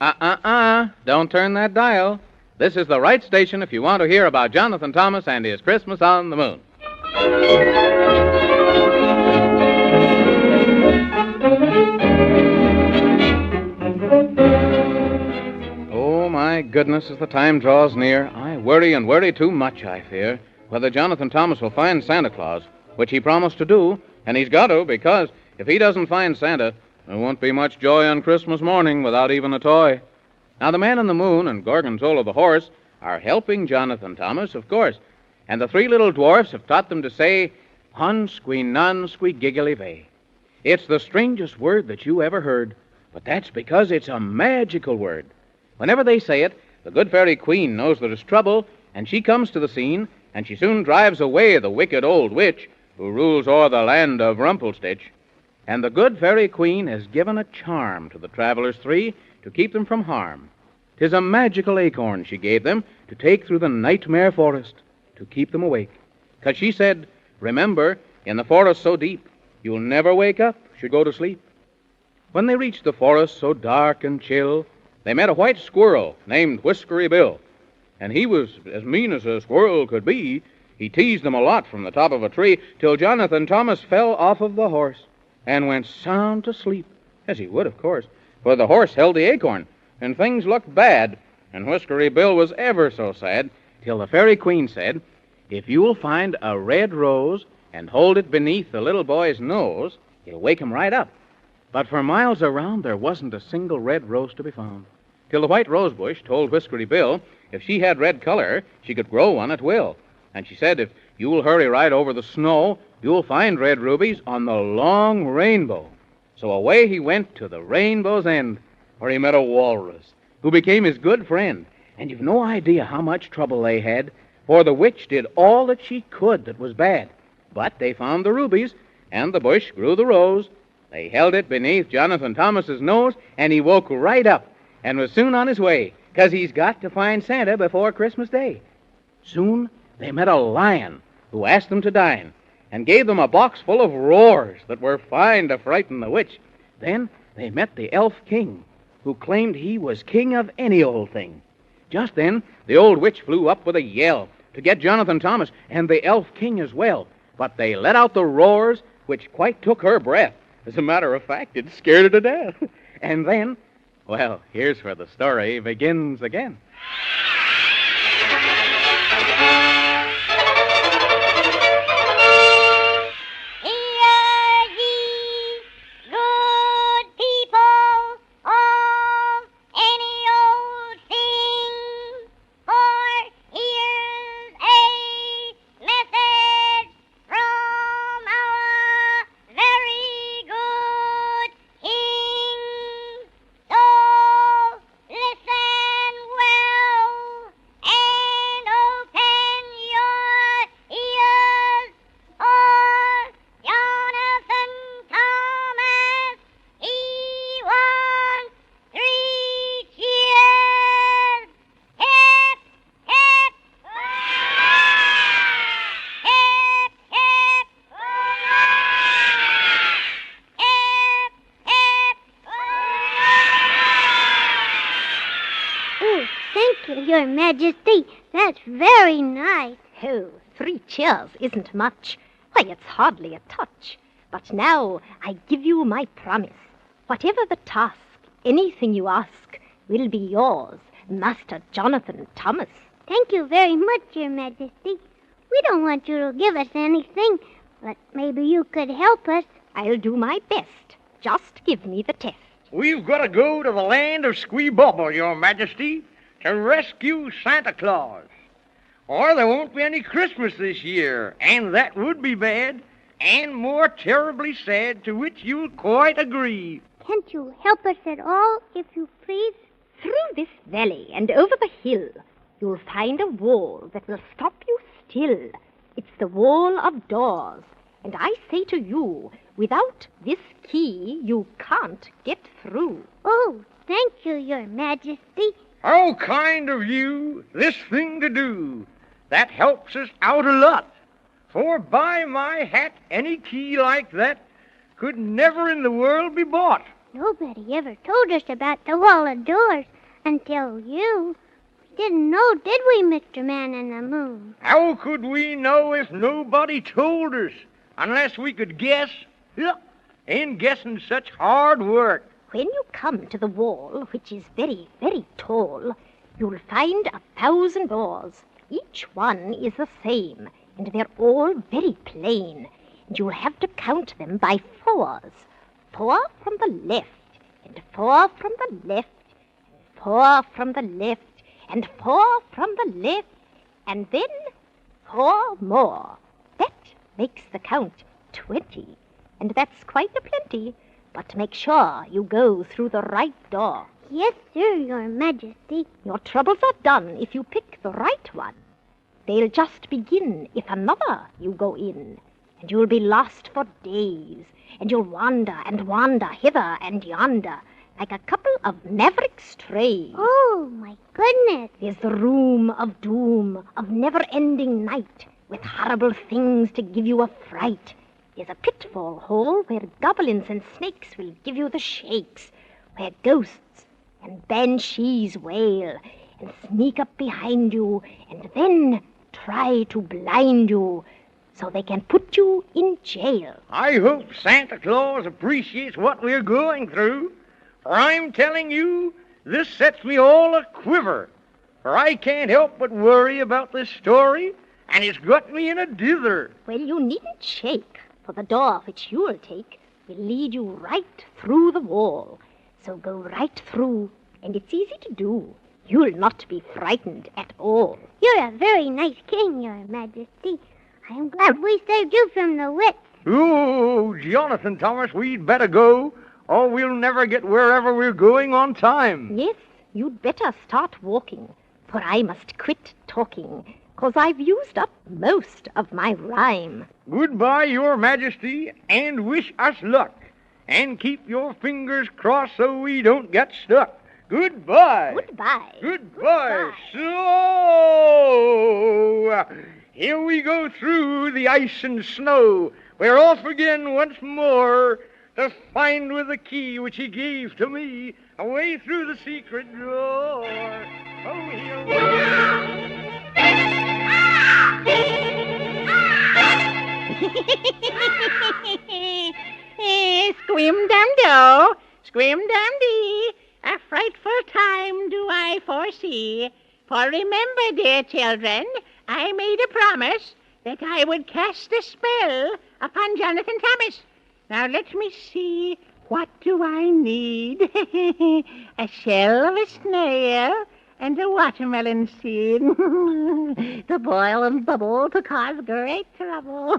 Don't turn that dial. This is the right station if you want to hear about Jonathan Thomas and his Christmas on the Moon. Oh, my goodness, as the time draws near, I worry and worry too much, I fear, whether Jonathan Thomas will find Santa Claus, which he promised to do, and he's got to, because if he doesn't find Santa, there won't be much joy on Christmas morning without even a toy. Now, the Man in the Moon and Gorgonzola the horse are helping Jonathan Thomas, of course, and the three little dwarfs have taught them to say, Hun squee nun squee giggly vey. It's the strangest word that you ever heard, but that's because it's a magical word. Whenever they say it, the good fairy queen knows there is trouble, and she comes to the scene, and she soon drives away the wicked old witch who rules o'er the land of Rumpelstitch. And the good fairy queen has given a charm to the travelers three to keep them from harm. 'Tis a magical acorn she gave them to take through the nightmare forest to keep them awake. 'Cause she said, remember, in the forest so deep, you'll never wake up should go to sleep. When they reached the forest so dark and chill, they met a white squirrel named Whiskery Bill. And he was as mean as a squirrel could be. He teased them a lot from the top of a tree till Jonathan Thomas fell off of the horse and went sound to sleep, as he would, of course, for the horse held the acorn, and things looked bad, and Whiskery Bill was ever so sad, till the fairy queen said, if you'll find a red rose and hold it beneath the little boy's nose, it'll wake him right up. But for miles around, there wasn't a single red rose to be found, till the white rose bush told Whiskery Bill if she had red color, she could grow one at will. And she said, if you'll hurry right over the snow, you'll find red rubies on the long rainbow. So away he went to the rainbow's end, where he met a walrus, who became his good friend. And you've no idea how much trouble they had, for the witch did all that she could that was bad. But they found the rubies, and the bush grew the rose. They held it beneath Jonathan Thomas's nose, and he woke right up, and was soon on his way, 'cause he's got to find Santa before Christmas Day. Soon they met a lion, who asked them to dine, and gave them a box full of roars that were fine to frighten the witch. Then they met the elf king, who claimed he was king of any old thing. Just then, the old witch flew up with a yell to get Jonathan Thomas and the elf king as well. But they let out the roars, which quite took her breath. As a matter of fact, it scared her to death. And then, well, here's where the story begins again. Your Majesty, that's very nice. Oh, 3 cheers isn't much. Why, it's hardly a touch. But now I give you my promise. Whatever the task, anything you ask, will be yours, Master Jonathan Thomas. Thank you very much, Your Majesty. We don't want you to give us anything, but maybe you could help us. I'll do my best. Just give me the test. We've got to go to the land of Squeebobble, Your Majesty, to rescue Santa Claus. Or there won't be any Christmas this year, and that would be bad, and more terribly sad, to which you'll quite agree. Can't you help us at all, if you please? Through this valley and over the hill, you'll find a wall that will stop you still. It's the wall of doors, and I say to you, without this key, you can't get through. Oh, thank you, Your Majesty. How kind of you, this thing to do. That helps us out a lot. For by my hat, any key like that could never in the world be bought. Nobody ever told us about the wall of doors until you. We didn't know, did we, Mr. Man in the Moon? How could we know if nobody told us? Unless we could guess. Look, ain't guessing such hard work. When you come to the wall, which is very, very tall, you'll find 1,000 doors. Each one is the same, and they're all very plain. And you'll have to count them by fours. 4 from the left, and 4 from the left, and 4 from the left, and 4 from the left, and then 4 more. That makes the count 20, and that's quite a plenty. But make sure you go through the right door. Yes, sir, Your Majesty. Your troubles are done if you pick the right one. They'll just begin if another you go in, and you'll be lost for days, and you'll wander and wander hither and yonder like a couple of maverick strays. Oh, my goodness. There's the room of doom, of never-ending night, with horrible things to give you a fright. There's a pitfall hole where goblins and snakes will give you the shakes, where ghosts and banshees wail and sneak up behind you and then try to blind you so they can put you in jail. I hope Santa Claus appreciates what we're going through, for I'm telling you, this sets me all a quiver, for I can't help but worry about this story, and it's got me in a dither. Well, you needn't shake, for the door which you'll take will lead you right through the wall. So go right through, and it's easy to do. You'll not be frightened at all. You're a very nice king, Your Majesty. I'm glad we saved you from the witch. Oh, Jonathan Thomas, we'd better go, or we'll never get wherever we're going on time. Yes, you'd better start walking, for I must quit talking, 'cause I've used up most of my rhyme. Goodbye, Your Majesty, and wish us luck. And keep your fingers crossed so we don't get stuck. Goodbye. Goodbye. Goodbye. So, here we go through the ice and snow. We're off again once more to find with the key which he gave to me a way through the secret door. Oh, here we Scream-dum-do, scream-dum-dee, a frightful time do I foresee. For remember, dear children, I made a promise that I would cast a spell upon Jonathan Thomas. Now let me see, what do I need? A shell of a snail and a watermelon seed to boil and bubble to cause great trouble.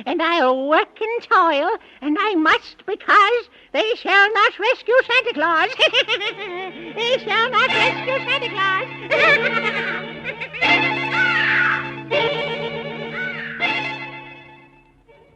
And I'll work and toil, and I must, because they shall not rescue Santa Claus. They shall not rescue Santa Claus.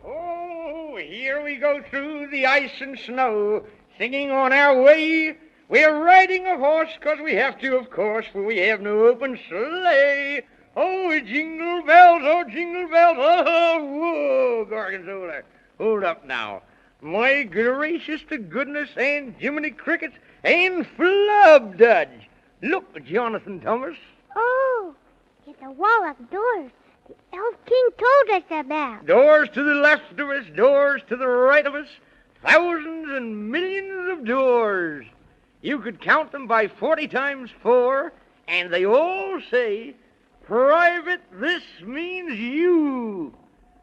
Oh, here we go through the ice and snow, singing on our way. We're riding a horse 'cause we have to, of course, for we have no open sleigh. Oh, jingle bells, oh, whoa, Gorgonzola. Hold up now. My gracious to goodness and Jiminy Crickets and Flubdudge. Look, Jonathan Thomas. Oh, it's a wall of doors the Elf King told us about. Doors to the left of us, doors to the right of us, thousands and millions of doors. You could count them by 40 times 4, and they all say, "Private, this means you."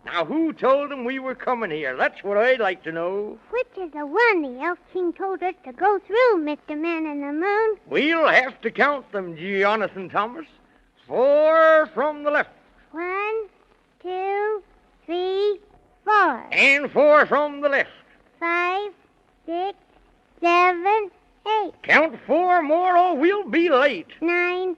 Now, who told them we were coming here? That's what I'd like to know. Which is the one the Elf King told us to go through, Mr. Man in the Moon? We'll have to count them, Jonathan Thomas. 4 from the left. 1, 2, 3, 4. And 4 from the left. 5, 6, 7, 8. Count 4 more or we'll be late. 9,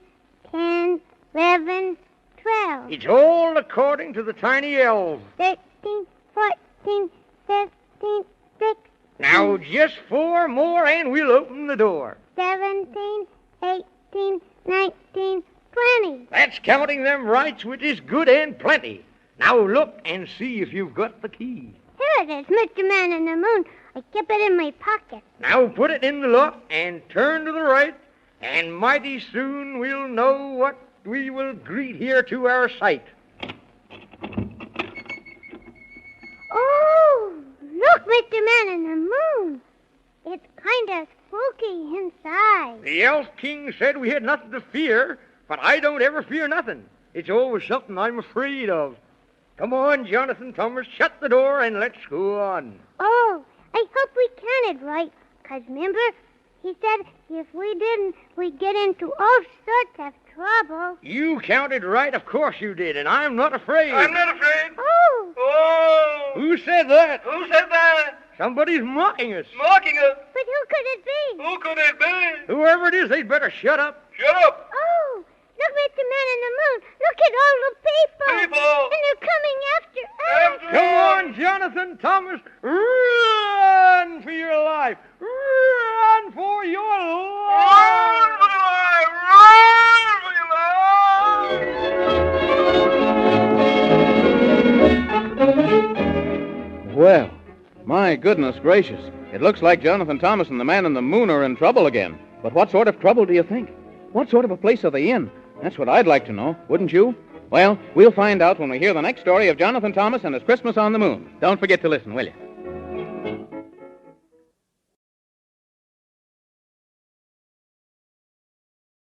10, 11, 12. It's all according to the tiny elves. 13, 14, 15, 16. Now, just 4 more and we'll open the door. 17, 18, 19, 20. That's counting them rights, which is good and plenty. Now look and see if you've got the key. Here it is, Mr. Man in the Moon. I kept it in my pocket. Now put it in the lock and turn to the right, and mighty soon we'll know what we will greet here to our sight. Oh, look, Mr. Man in the Moon. It's kind of spooky inside. The Elf King said we had nothing to fear, but I don't ever fear nothing. It's always something I'm afraid of. Come on, Jonathan Thomas, shut the door and let's go on. Oh, I hope we counted right, 'cause remember, he said if we didn't, we'd get into all sorts of trouble. You counted right, of course you did, and I'm not afraid. I'm not afraid. Oh, Oh! Who said that? Who said that? Somebody's mocking us. Mocking us. but who could it be? Who could it be? Whoever it is, they'd better shut up. Shut up. Oh, look, Mr. Man in the Moon. Look at all the people. People. And they're coming after us. After Come us. on, Jonathan Thomas. Run for your life. Run for your Run life. for your life. Run for your life. Well, my goodness gracious. It looks like Jonathan Thomas and the Man in the Moon are in trouble again. But what sort of trouble do you think? What sort of a place are they in? That's what I'd like to know, wouldn't you? Well, we'll find out when we hear the next story of Jonathan Thomas and his Christmas on the Moon. Don't forget to listen, will you?